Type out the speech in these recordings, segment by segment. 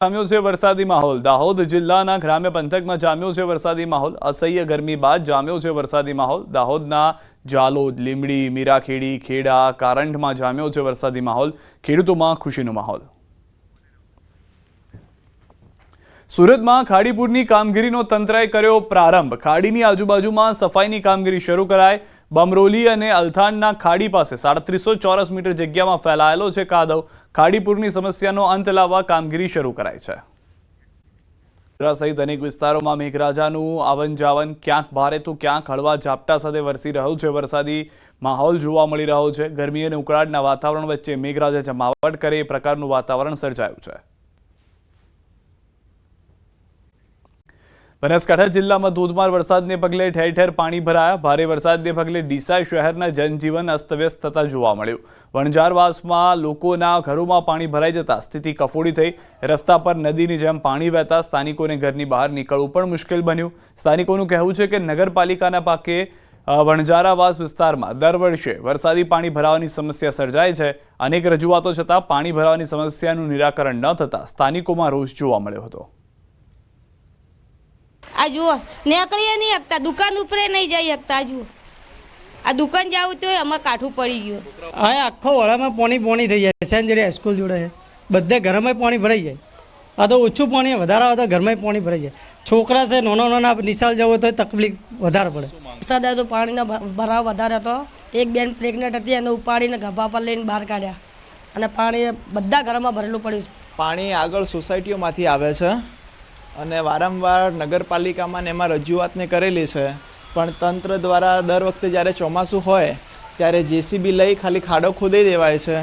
જામ્યો છે વરસાદી માહોલ। દાહોદ જિલ્લાના ગ્રામ્ય પંથકમાં જામ્યો છે વરસાદી માહોલ। અસહ્ય ગરમી બાદ જામ્યો છે વરસાદી માહોલ। દાહોદના જાલોદ, લીમડી, મીરાખેડી, ખેડા, કારંઠમાં જામ્યો છે વરસાદી માહોલ। ખેડૂતોમાં ખુશીનો માહોલ। સુરતમાં ખાડીપુરની કામગીરીનો તંત્રએ કર્યો પ્રારંભ। ખાડીની આજુબાજુમાં સફાઈની કામગીરી શરૂ કરાઈ। બમરોલી અને અલથાણના ખાડી પાસે 350 ચોરસ મીટર જગ્યામાં ફેલાયેલો છે કાદવ। ખાડીપુરની સમસ્યાનો અંત લાવવા કામગીરી શરૂ કરાઈ છે। સહિત અનેક વિસ્તારોમાં મેઘરાજાનું આવન જાવન ક્યાંક ભારે તો ક્યાંક હળવા ઝાપટા સાથે વરસી રહ્યો છે। વરસાદી માહોલ જોવા મળી રહ્યો છે। ગરમી અને ઉકળાટના વાતાવરણ વચ્ચે મેઘરાજા જમાવટ કરે એ પ્રકારનું વાતાવરણ સર્જાયું છે। બનાસકાંઠા જિલ્લામાં ધોધમાર વરસાદને પગલે ઠેર ઠેર પાણી ભરાયા। ભારે વરસાદને પગલે ડીસા શહેરના જનજીવન અસ્તવ્યસ્ત થતા જોવા મળ્યું। વણઝારવાસમાં લોકોના ઘરોમાં પાણી ભરાઈ જતા સ્થિતિ કફોડી થઈ। રસ્તા પર નદીની જેમ પાણી વહેતા સ્થાનિકોને ઘરની બહાર નીકળવું પણ મુશ્કેલ બન્યું। સ્થાનિકોનું કહેવું છે કે નગરપાલિકાના પાકે વણઝારાવાસ વિસ્તારમાં દર વર્ષે વરસાદી પાણી ભરાવાની સમસ્યા સર્જાય છે। અનેક રજૂઆતો છતાં પાણી ભરાવાની સમસ્યાનું નિરાકરણ ન થતા સ્થાનિકોમાં રોષ જોવા મળ્યો હતો। આ જુઓ નીકળીએ નહીં શકતા, દુકાન ઉપરે નહીં જઈ શકતા। જુઓ આ દુકાન જાવું તો અમારે કાઠું પડી ગયું। હા, આખો વડામાં પાણી થઈ જાય। સેન્જરી હાઈસ્કૂલ જોડે બધે ઘરમાં પાણી ભરાઈ જાય। આ તો ઓછું પાણી વધારે આવે તો ઘરમાં પાણી ભરાઈ જાય। છોકરા છે નાના નિશાળ જવો તો તકલીફ વધારે પડે। વરસાદ આવ્યો તો પાણીનો ભરાવ વધારે હતો। એક બેન પ્રેગ્નન્ટ હતી, એને ઉપાડીને ગભા પર લઈને બહાર કાઢ્યા અને પાણી બધા ઘરમાં ભરેલું પડ્યું છે। પાણી આગળ સોસાયટીઓમાંથી આવે છે અને વારંવાર નગરપાલિકામાં ને એમાં રજૂઆતને કરેલી છે, પણ તંત્ર દ્વારા દર વખતે જ્યારે ચોમાસું હોય ત્યારે જેસીબી લઈ ખાલી ખાડો ખોદી દેવાય છે।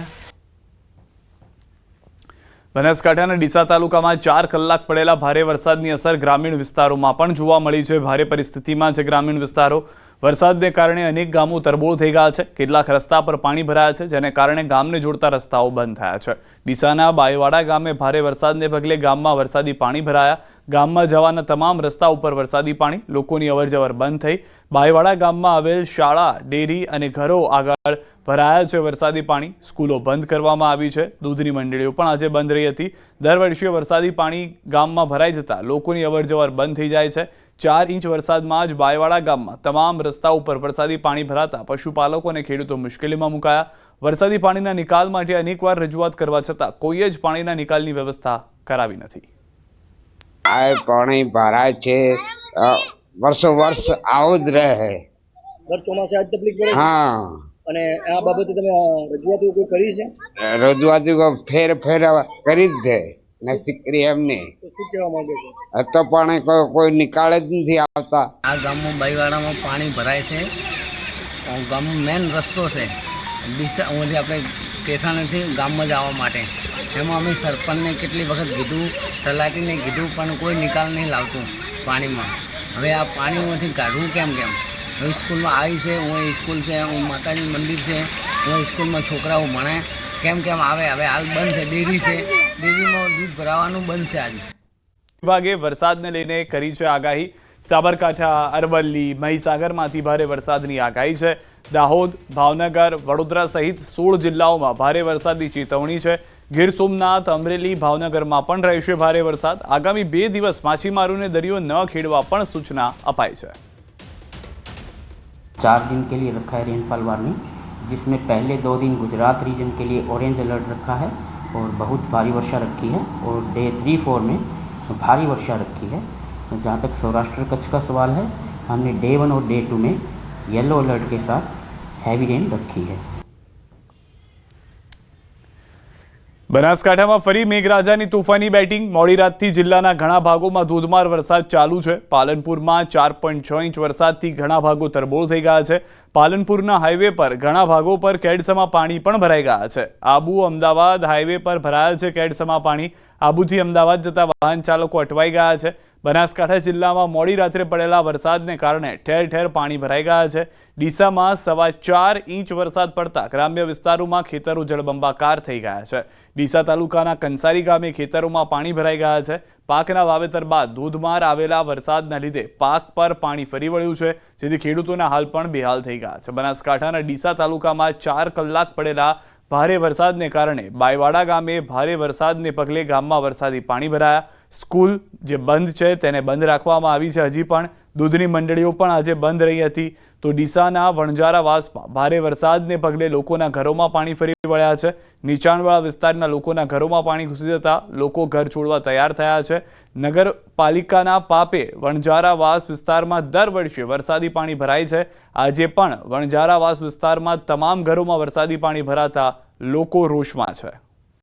બનાસકાંઠાના ડીસા તાલુકામાં 4 કલાક પડેલા ભારે વરસાદની અસર ગ્રામીણ વિસ્તારોમાં પણ જોવા મળી છે। ભારે પરિસ્થિતિમાં છે ગ્રામીણ વિસ્તારો। વરસાદને કારણે અનેક ગામો તરબોળ થઈ ગયા છે। કેટલાક રસ્તા પર પાણી ભરાયા છે, જેને કારણે ગામને જોડતા રસ્તાઓ બંધ થયા છે। ડીસાના બાયવાડા ગામે ભારે વરસાદને પગલે ગામમાં વરસાદી પાણી ભરાયા। ગામમાં જવાના તમામ રસ્તા ઉપર વરસાદી પાણી, લોકોની અવરજવર બંધ થઈ। બાયવાડા ગામમાં આવેલ શાળા, ડેરી અને ઘરો આગળ ભરાયા છે વરસાદી પાણી। સ્કૂલો બંધ કરવામાં આવી છે। દૂધની મંડળીઓ પણ આજે બંધ રહી હતી। દર વર્ષે વરસાદી પાણી ગામમાં ભરાઈ જતા લોકોની અવરજવર બંધ થઈ જાય છે। 4 ઇંચ વરસાદમાં જ બાયવાડા ગામમાં તમામ રસ્તા ઉપર વરસાદી પાણી ભરાતા પશુપાલકો અને ખેડૂતો મુશ્કેલીમાં મુકાયા। વરસાદી પાણીના નિકાલ માટે અનેકવાર રજૂઆત કરવા છતાં કોઈએ જ પાણીના નિકાલની વ્યવસ્થા કરાવી નથી। આ પાણી ભરાય છે, વર્ષો વર્ષ આવું જ રહે। દર ચોમાસે આજ તકલીફ પડે। હા, અને આ બાબતે તમે રજૂઆતો કોઈ કરી છે? રજૂઆતો ફેર કરી જ દે નથી કરી એમને। શું કહેવા માંગે છે? તો પાણી કોઈ નિકાળ જ નથી આવતા। આ ગામમાં બાઈવાડામાં પાણી ભરાય છે। ગામનો મેન રસ્તો છે ડીસા, અહીંથી આપણે ટેસાણેથી ગામમાં જવા માટે। એમાં અમે સરપંચને કેટલી વખત કીધું, તલાટીને કીધું, પણ કોઈ નિકાલ નહીં લાવતું પાણીમાં। હવે આ પાણીમાંથી કાઢવું કેમ? હવે સ્કૂલમાં આવી છે, હું સ્કૂલ છે, હું માતાજી મંદિર છે, હું સ્કૂલમાં છોકરાઓ ભણે, કેમ આવે? હવે હાલ બંધ છે। ડેરી છે, ડેરીમાં દૂધ ભરાવાનું બંધ છે। આજે વિભાગે વરસાદને લઈને કરી છે આગાહી। સાબરકાંઠા, અરવલ્લી, મહીસાગરમાંથી ભારે વરસાદની આગાહી છે। દાહોદ, ભાવનગર, વડોદરા સહિત 16 જિલ્લાઓમાં ભારે વરસાદની ચેતવણી છે। ગીર સોમનાથ, અમરેલી, ભાવનગરમાં પણ રહેશે ભારે વરસાદ। આગામી 2 દિવસ માછીમારોને દરિયો ન ખેડવા પણ સૂચના અપાઈ છે। 4 दिन के लिए रखा है रेनफॉल वार्निंग, जिसमें पहले 2 दिन गुजरात रीजन के लिए ऑरेंज अलर्ट रखा है और बहुत भारी वर्षा रखी है, और डे 3-4 में भारी वर्षा रखी है। जहाँ तक सौराष्ट्र कच्छ का सवाल है, हमने डे 1 और डे 2 में येलो अलर्ट के साथ हैवी रेन रखी है। બનાસકાંઠામાં ફરી મેઘરાજાની તોફાની બેટિંગ। મોડી રાતથી જિલ્લાના ઘણા ભાગોમાં ધોધમાર વરસાદ ચાલુ છે। પાલનપુરમાં 4.6 ઇંચ વરસાદથી ઘણા ભાગો તરબોળ થઈ ગયા છે। પાલનપુરના હાઈવે પર ઘણા ભાગો પર કેડસમાં પાણી પણ ભરાઈ ગયા છે। આબુ અમદાવાદ હાઈવે પર ભરાયા છે કેડસમાં પાણી। આબુથી અમદાવાદ જતા વાહન ચાલકો અટવાઈ ગયા છે। બનાસકાંઠા જિલ્લામાં મોડી રાત્રે પડેલા વરસાદને કારણે ઠેર ઠેર પાણી ભરાઈ ગયા છે। ડીસામાં 4.25 ઇંચ વરસાદ પડતા ગ્રામ્ય વિસ્તારોમાં ખેતરો જળબંબાકાર થઈ ગયા છે। ડીસા તાલુકાના કંસારી ગામે ખેતરોમાં પાણી ભરાઈ ગયા છે। પાકના વાવેતર બાદ ધોધમાર આવેલા વરસાદના લીધે પાક પર પાણી ફરી વળ્યું છે, જેથી ખેડૂતોના હાલ પણ બેહાલ થઈ ગયા છે। બનાસકાંઠાના ડીસા તાલુકામાં 4 કલાક પડેલા ભારે વરસાદને કારણે બાયવાડા ગામે ભારે વરસાદને પગલે ગામમાં વરસાદી પાણી ભરાયા. સ્કૂલ જે બંધ છે તેને બંધ રાખવામાં આવી છે. હજી પણ દૂધની મંડળીઓ પણ આજે બંધ રહી હતી. તો ડીસાના વણઝારાવાસમાં ભારે વરસાદને પગલે લોકોના ઘરોમાં પાણી ફરી વળ્યા છે. નીચાણવાળા વિસ્તારના લોકોના ઘરોમાં પાણી ઘૂસી જતા લોકો ઘર છોડવા તૈયાર થયા છે. નગરપાલિકાના પાપે વણઝારાવાસ વિસ્તારમાં દર વર્ષે વરસાદી પાણી ભરાય છે. આજે પણ વણઝારાવાસ વિસ્તારમાં તમામ ઘરોમાં વરસાદી પાણી ભરાતા લોકો રોષમાં છે.